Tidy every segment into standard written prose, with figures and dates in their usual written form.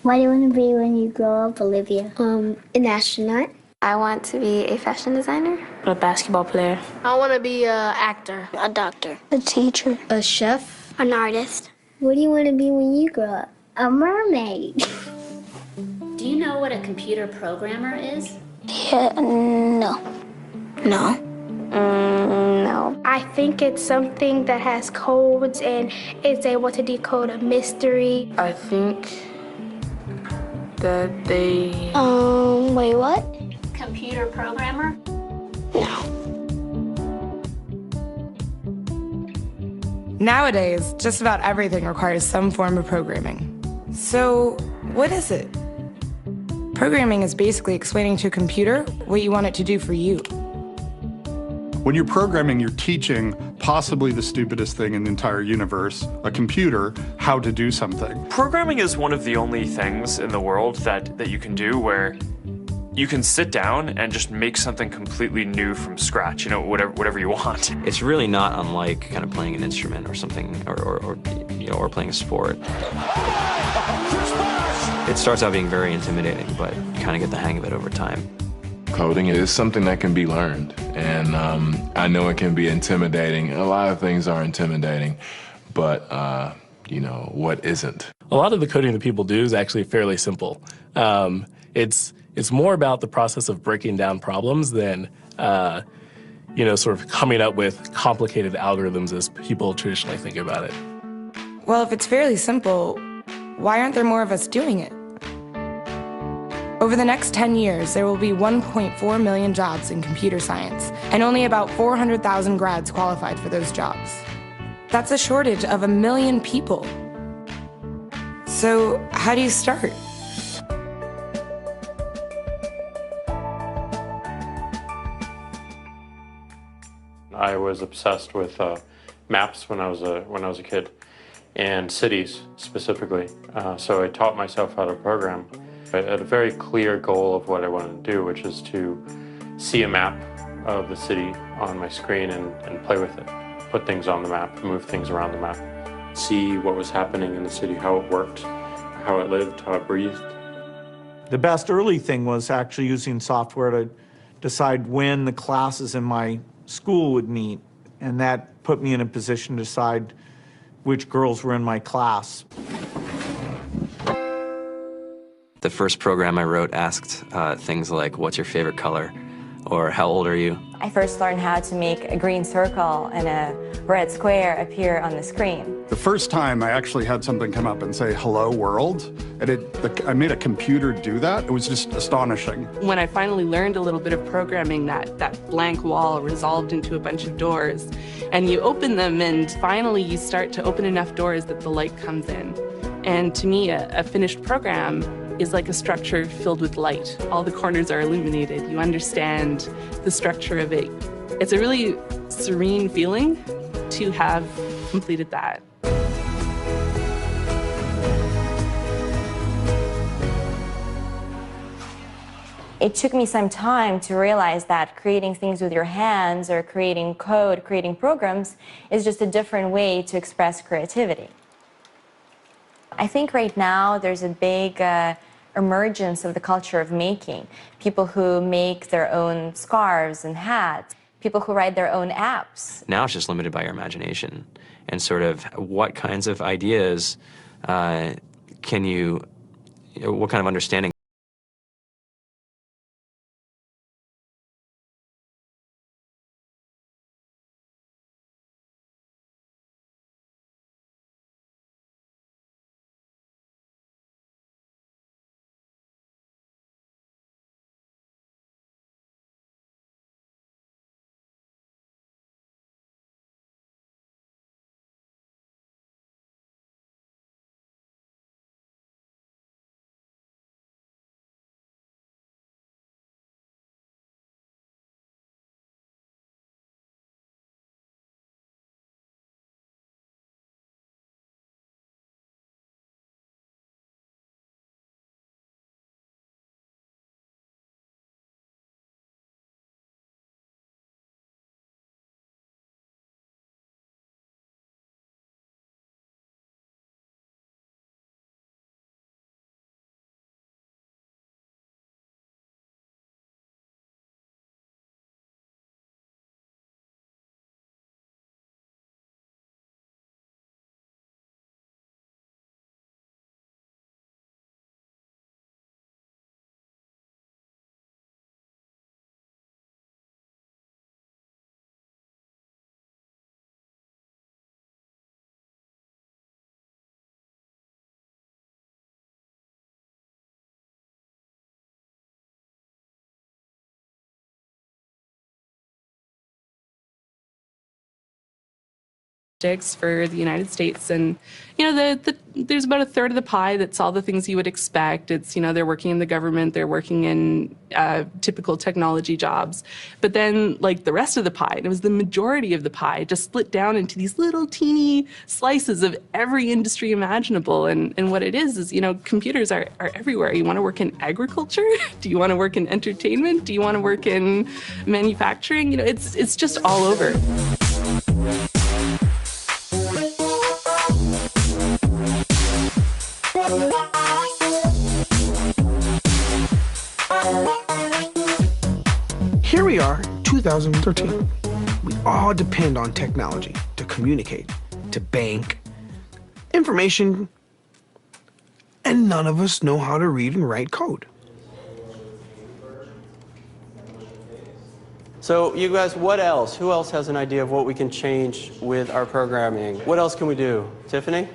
What do you want to be when you grow up, Olivia? An astronaut. I want to be a fashion designer. A basketball player. I want to be an actor. A doctor. A teacher. A chef. An artist. What do you want to be when you grow up? A mermaid. Do you know what a computer programmer is? Yeah, no. No. No. I think it's something that has codes and is able to decode a mystery. I think that they... Wait, what? Computer programmer? No. Nowadays, just about everything requires some form of programming. So, what is it? Programming is basically explaining to a computer what you want it to do for you. When you're programming, you're teaching possibly the stupidest thing in the entire universe, a computer, how to do something. Programming is one of the only things in the world that you can do where you can sit down and just make something completely new from scratch, you know, whatever you want. It's really not unlike kind of playing an instrument or something, or playing a sport. It starts out being very intimidating, but you kind of get the hang of it over time. Coding is something that can be learned, and I know it can be intimidating. A lot of things are intimidating, but you know, what isn't? A lot of the coding that people do is actually fairly simple. It's more about the process of breaking down problems than, sort of coming up with complicated algorithms as people traditionally think about it. Well, if it's fairly simple, why aren't there more of us doing it? Over the next 10 years, there will be 1.4 million jobs in computer science, and only about 400,000 grads qualified for those jobs. That's a shortage of 1 million people. So, how do you start? I was obsessed with maps when I was a kid, and cities specifically. So I taught myself how to program. I had a very clear goal of what I wanted to do, which is to see a map of the city on my screen and play with it. Put things on the map, move things around the map. See what was happening in the city, how it worked, how it lived, how it breathed. The best early thing was actually using software to decide when the classes in my school would meet, and that put me in a position to decide which girls were in my class. The first program I wrote asked things like, what's your favorite color? Or how old are you? I first learned how to make a green circle and a red square appear on the screen. The first time I actually had something come up and say, hello world, and I made a computer do that. It was just astonishing. When I finally learned a little bit of programming, that blank wall resolved into a bunch of doors, and you open them, and finally you start to open enough doors that the light comes in. And to me, a finished program is like a structure filled with light. All the corners are illuminated. You understand the structure of it. It's a really serene feeling to have completed that. It took me some time to realize that creating things with your hands or creating code, creating programs, is just a different way to express creativity. I think right now there's a big emergence of the culture of making. People who make their own scarves and hats, people who write their own apps. Now it's just limited by your imagination, and sort of what kinds of ideas what kind of understanding for the United States, and there's about a third of the pie that's all the things you would expect. It's they're working in the government, they're working in typical technology jobs, but then like the rest of the pie, and it was the majority of the pie, just split down into these little teeny slices of every industry imaginable. And what it is computers are everywhere. You want to work in agriculture? Do you want to work in entertainment? Do you want to work in manufacturing? It's just all over. Here we are, 2013. We all depend on technology to communicate, to bank, information, and none of us know how to read and write code. So you guys, what else? Who else has an idea of what we can change with our programming? What else can we do? Tiffany?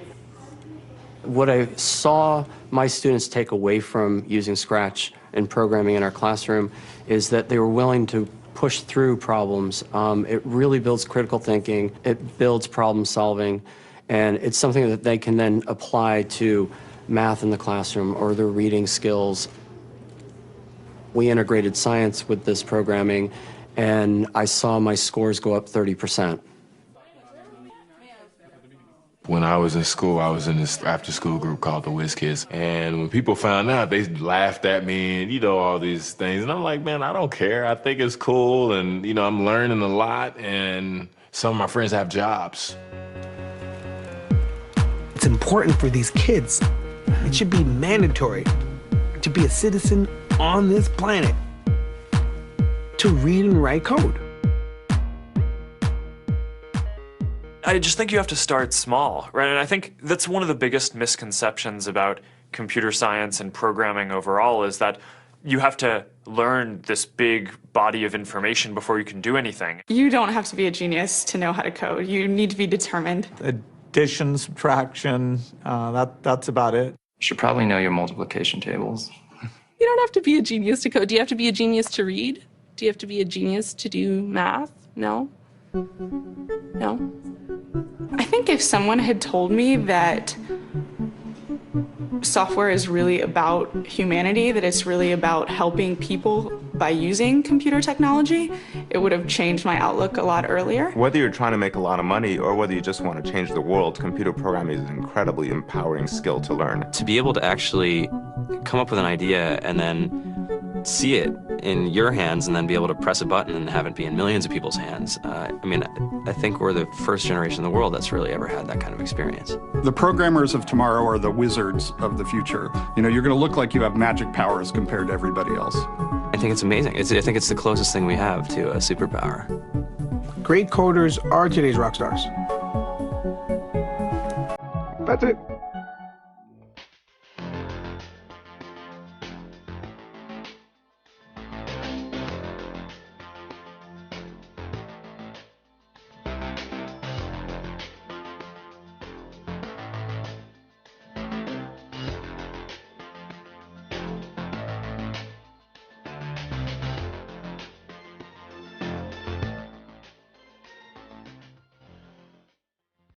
What I saw my students take away from using Scratch and programming in our classroom is that they were willing to push through problems. It really builds critical thinking, it builds problem solving, and it's something that they can then apply to math in the classroom or their reading skills. We integrated science with this programming, and I saw my scores go up 30%. When I was in school, I was in this after-school group called the Whiz Kids. And when people found out, they laughed at me and, all these things. And I'm like, man, I don't care. I think it's cool. And, I'm learning a lot. And some of my friends have jobs. It's important for these kids. It should be mandatory to be a citizen on this planet, to read and write code. I just think you have to start small, right? And I think that's one of the biggest misconceptions about computer science and programming overall is that you have to learn this big body of information before you can do anything. You don't have to be a genius to know how to code. You need to be determined. Addition, subtraction, that's about it. You should probably know your multiplication tables. You don't have to be a genius to code. Do you have to be a genius to read? Do you have to be a genius to do math? No. No. I think if someone had told me that software is really about humanity, that it's really about helping people by using computer technology, it would have changed my outlook a lot earlier. Whether you're trying to make a lot of money or whether you just want to change the world, computer programming is an incredibly empowering skill to learn. To be able to actually come up with an idea and then see it in your hands and then be able to press a button and have it be in millions of people's hands. I think we're the first generation in the world that's really ever had that kind of experience. The programmers of tomorrow are the wizards of the future. You're going to look like you have magic powers compared to everybody else. I think it's amazing. I think it's the closest thing we have to a superpower. Great coders are today's rock stars. That's it.